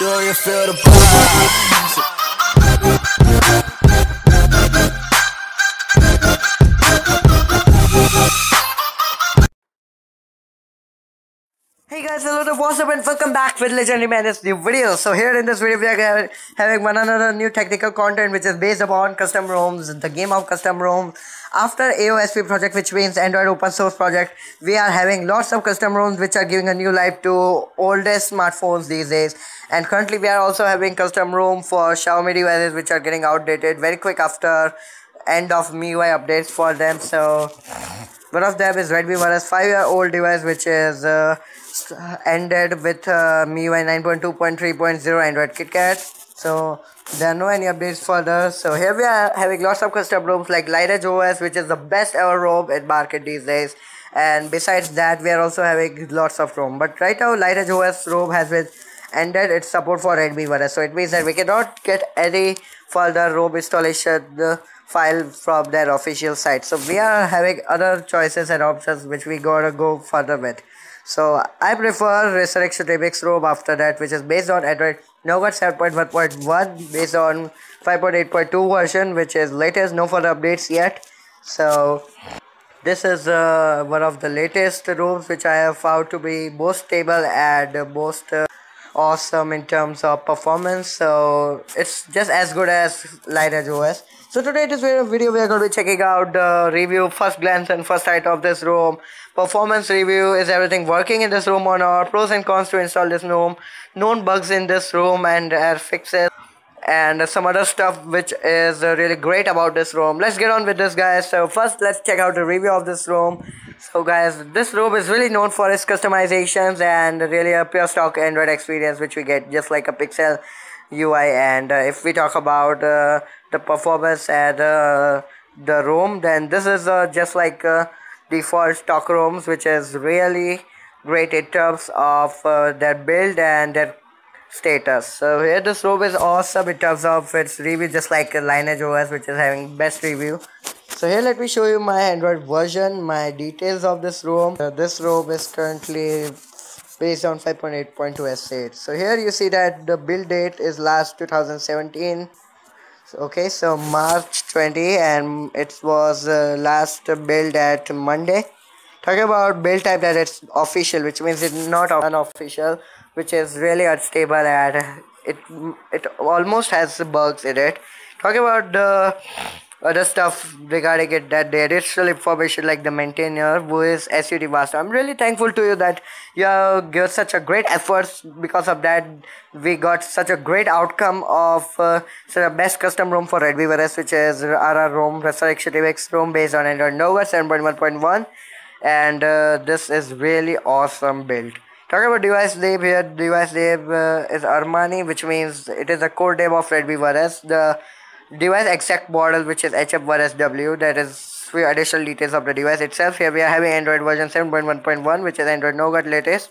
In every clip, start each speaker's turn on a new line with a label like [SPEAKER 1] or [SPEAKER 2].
[SPEAKER 1] Yo, you feel the vibes. Hey guys, hello, what's up and welcome back with Legendary Madness new video. So here in this video we are having one another new technical content which is based upon custom ROMs, the game of custom ROMs. After AOSP project, which means Android open source project, we are having lots of custom ROMs which are giving a new life to oldest smartphones these days. And currently we are also having custom ROM for Xiaomi devices which are getting outdated very quick after end of MIUI updates for them. So one of them is Redmi One, 5-year-old device which is ended with MIUI 9.2.3.0 Android KitKat. So there are no any updates further. So here we are having lots of custom ROMs like Light OS, which is the best ever ROM in market these days. And besides that, we are also having lots of ROM. But right now, Light OS ROM has been ended its support for Redmi One. So it means that we cannot get any further ROM installation file from their official site. So we are having other choices and options which we gotta go further with. So I prefer Resurrection Remix ROM after that, which is based on Android Nougat 7.1.1 based on 5.8.2 version, which is latest, no further updates yet. So this is one of the latest ROMs which I have found to be most stable and most awesome in terms of performance. So it's just as good as Light OS. So today in this video we are going to be checking out the review, first glance and first sight of this ROM. Performance review, is everything working in this ROM or not, pros and cons to install this ROM, known bugs in this ROM and fixes, and some other stuff which is really great about this ROM. Let's get on with this, guys. So first let's check out the review of this ROM. So guys, this ROM is really known for its customizations and really a pure stock Android experience which we get just like a Pixel UI. And if we talk about the performance and the ROM, then this is just like default stock ROMs, which is really great in terms of their build and their status. So here this ROM is awesome in terms of its review, just like Lineage OS, which is having best review. So here let me show you my Android version, my details of this ROM. This ROM is currently based on 5.8.2 S8. So here you see that the build date is last 2017. Okay, so March 20, and it was last build at Monday. Talking about build type, that it's official, which means it's not unofficial, which is really unstable and it almost has bugs in it. Talking about the other stuff regarding it, that the additional information like the maintainer who is SUD Master. I'm really thankful to you that you have given such a great efforts. Because of that we got such a great outcome of such a best custom ROM for Redmi One, which is RR ROM, Resurrection Remix ROM based on Android Nougat 7.1.1, and this is really awesome build. Talking about device name here, device name is Armani, which means it is a core name of Redmi One. The device exact model, which is HF1SW, that is few additional details of the device itself. Here we are having Android version 7.1.1, which is Android Nougat latest.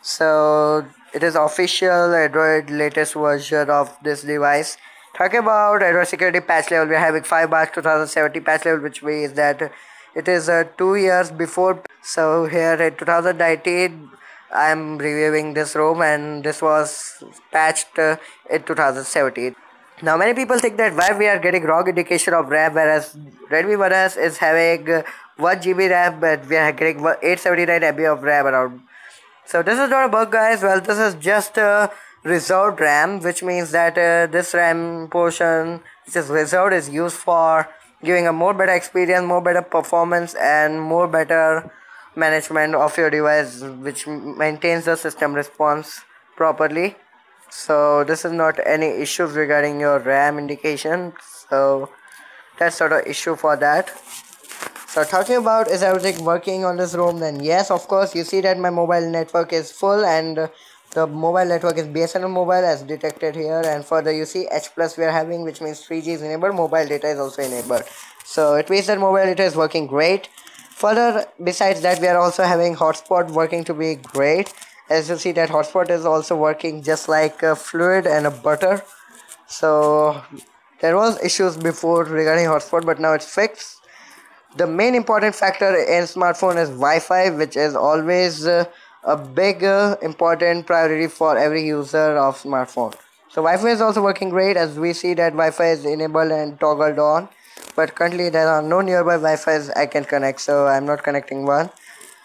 [SPEAKER 1] So it is official Android latest version of this device. Talking about Android security patch level, we are having 5 March 2070 patch level, which means that it is 2 years before. So here in 2019 I am reviewing this ROM, and this was patched in 2017. Now many people think that why we are getting wrong indication of RAM, whereas Redmi One is having 1 GB RAM, but we are getting 879 MB of RAM around. So this is not a bug, guys. Well, this is just a reserved RAM, which means that this RAM portion which is reserved is used for giving a more better experience, more better performance, and more better management of your device, which maintains the system response properly. So this is not any issues regarding your RAM indication. So that's not an issue for that. So talking about is everything working on this ROM, then yes, of course. You see that my mobile network is full, and the mobile network is BSNL mobile as detected here. And further you see H plus we are having, which means 3G is enabled, mobile data is also enabled. So it means that mobile data is working great. Further, besides that, we are also having hotspot working to be great. As you see that hotspot is also working just like a fluid and a butter. So there was issues before regarding hotspot, but now it's fixed. The main important factor in smartphone is Wi-Fi, which is always a big important priority for every user of smartphone. So Wi-Fi is also working great, as we see that Wi-Fi is enabled and toggled on, but currently there are no nearby Wi-Fi's I can connect, so I'm not connecting one.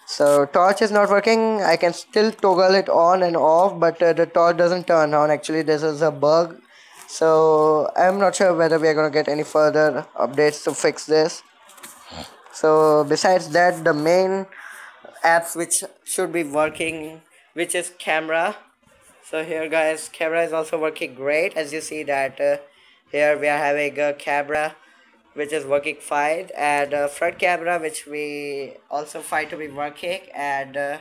[SPEAKER 1] So torch is not working. I can still toggle it on and off, but the torch doesn't turn on. Actually, this is a bug. So I'm not sure whether we are going to get any further updates to fix this. So besides that, the main apps which should be working, which is camera. So here guys, camera is also working great, as you see that here we are having a camera which is working fine, and front camera which we also find to be working, and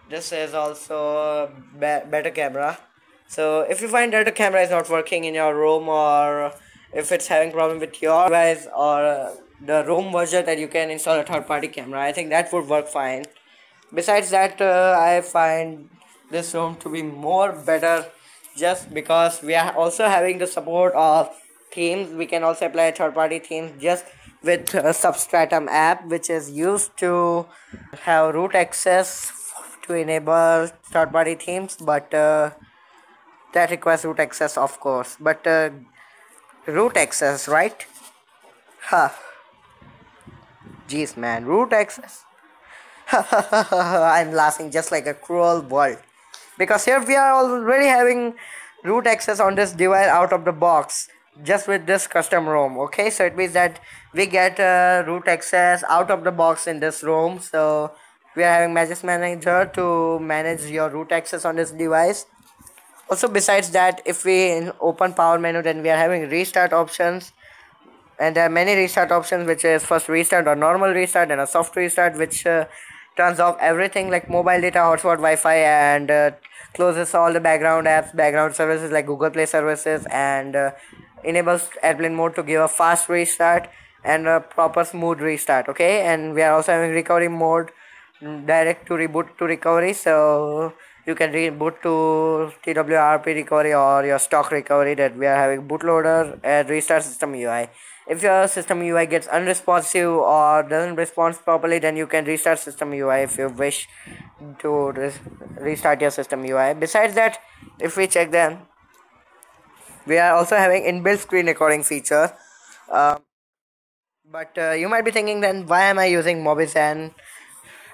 [SPEAKER 1] this is also better camera. So if you find that the camera is not working in your room, or if it's having problem with your device, or the room version, that you can install a third party camera, I think that would work fine. Besides that, I find this room to be more better, just because we are also having the support of themes. We can also apply third party themes just with Substratum app, which is used to have root access to enable third party themes, but that requires root access, of course. But root access, right? Huh. Jeez, man, root access. I'm laughing just like a cruel world, because here we are already having root access on this device out of the box, just with this custom ROM. Okay, so it means that we get root access out of the box in this ROM. So we are having Magisk Manager to manage your root access on this device. Also besides that, if we open power menu, then we are having restart options, and there are many restart options, which is first restart or normal restart, and a soft restart, which turns off everything like mobile data, hotspot, Wi-Fi, and closes all the background apps, background services like Google Play services, and enables airplane mode to give a fast restart and a proper smooth restart. Okay, and we are also having recovery mode, direct to reboot to recovery, so you can reboot to TWRP recovery or your stock recovery. That we are having bootloader and restart system UI. If your system UI gets unresponsive or doesn't respond properly, then you can restart system UI if you wish to restart your system UI. Besides that, if we check, then we are also having inbuilt screen recording feature. But you might be thinking, then why am I using Mobizen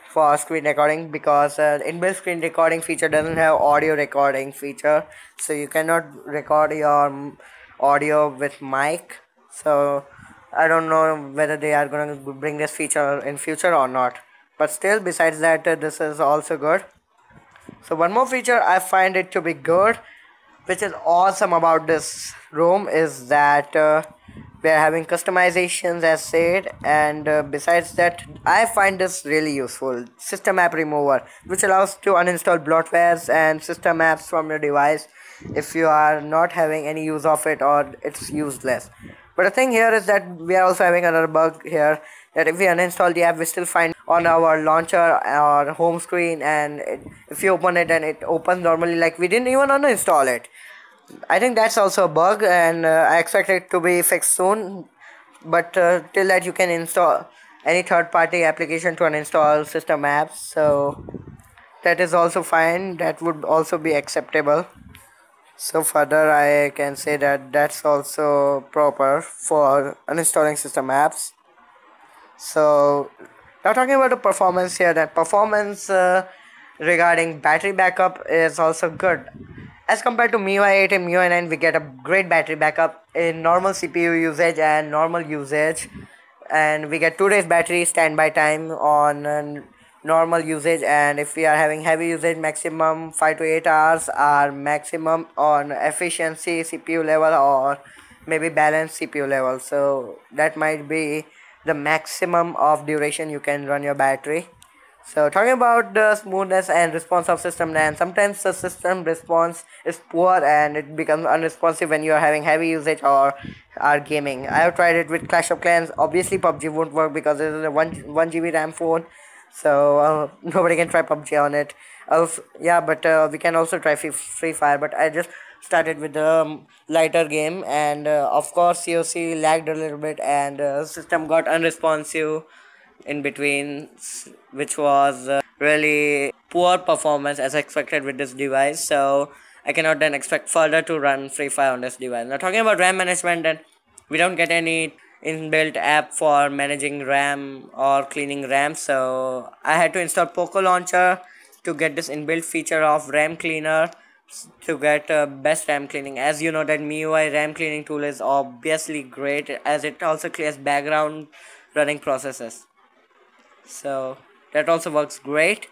[SPEAKER 1] for screen recording? Because inbuilt screen recording feature doesn't have audio recording feature, so you cannot record your audio with mic. So I don't know whether they are going to bring this feature in future or not, but still, besides that, this is also good. So one more feature I find it to be good, which is awesome about this room, is that we are having customizations as said, and besides that, I find this really useful. System app remover, which allows to uninstall bloatwares and system apps from your device if you are not having any use of it or it's useless. But the thing here is that we are also having another bug here, that if we uninstall the app, we still find on our launcher or home screen, and if you open it, and it opens normally like we didn't even uninstall it. I think that's also a bug, and I expect it to be fixed soon. But till that, you can install any third-party application to uninstall system apps, so that is also fine. That would also be acceptable. So further, I can say that that's also proper for uninstalling system apps. So now talking about the performance here, that performance regarding battery backup is also good. As compared to MIUI 8 and MIUI 9, we get a great battery backup in normal CPU usage and normal usage, and we get 2 days battery standby time on normal usage, and if we are having heavy usage, maximum 5 to 8 hours are maximum on efficiency CPU level, or maybe balanced CPU level. So that might be the maximum of duration you can run your battery. So talking about the smoothness and response of system, then sometimes the system response is poor and it becomes unresponsive when you are having heavy usage or are gaming. I have tried it with Clash of Clans. Obviously PUBG won't work because it is a 1 GB RAM phone, so nobody can try PUBG on it. Yeah, but we can also try Free Fire, but I just started with the lighter game, and of course COC lagged a little bit, and system got unresponsive in between, which was really poor performance as expected with this device. So I cannot then expect further to run Free Fire on this device. Now talking about RAM management, then we don't get any inbuilt app for managing RAM or cleaning RAM. So I had to install Poco Launcher to get this inbuilt feature of RAM cleaner to get best RAM cleaning. As you know that MIUI RAM cleaning tool is obviously great as it also clears background running processes. So that also works great.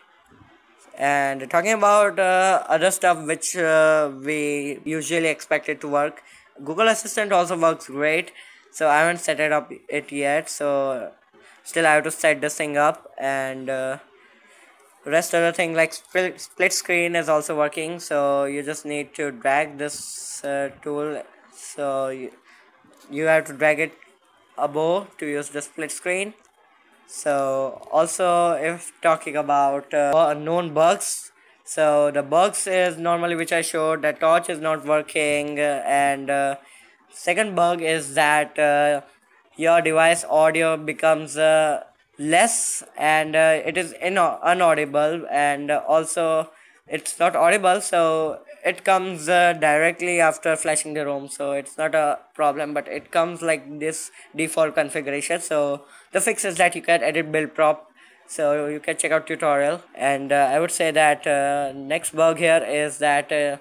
[SPEAKER 1] And talking about other stuff which we usually expect it to work, Google Assistant also works great. So I haven't set it up it yet. So still I have to set this thing up, and rest other thing like split screen is also working. So you just need to drag this tool. So you have to drag it above to use the split screen. So also if talking about known bugs, so the bugs is normally which I showed that torch is not working, and second bug is that your device audio becomes less, and it is unaudible, and also it's not audible, so it comes directly after flashing the ROM. So it's not a problem, but it comes like this default configuration. So the fix is that you can edit build prop, so you can check out tutorial. And I would say that next bug here is that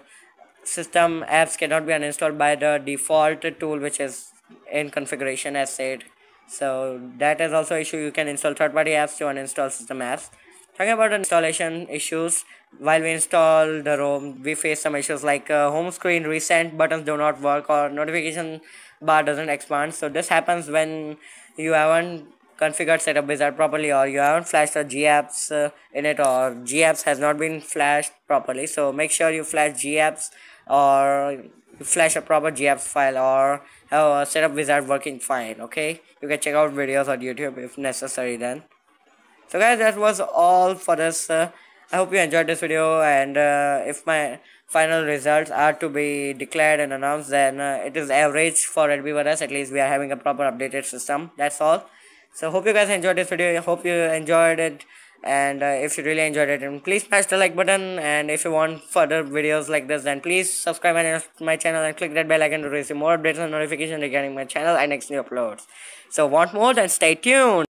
[SPEAKER 1] system apps cannot be uninstalled by the default tool which is in configuration as said. So that is also issue. You can install third-party apps to uninstall system apps. Talking about installation issues, while we install the ROM, we face some issues like home screen recent buttons do not work or notification bar doesn't expand. So this happens when you haven't configured setup wizard properly, or you haven't flashed the GApps in it, or GApps has not been flashed properly. So make sure you flash GApps, or flash a proper GApps file, or have a setup wizard working fine. Okay, you can check out videos on YouTube if necessary then. So guys, that was all for this. I hope you enjoyed this video, and if my final results are to be declared and announced, then it is average for Redmi One S. At least we are having a proper updated system. That's all. So hope you guys enjoyed this video. I hope you enjoyed it, and if you really enjoyed it, then please smash the like button. And if you want further videos like this, then please subscribe my channel and click that bell icon to receive more updates and notifications regarding my channel and next new uploads. So want more? Then stay tuned.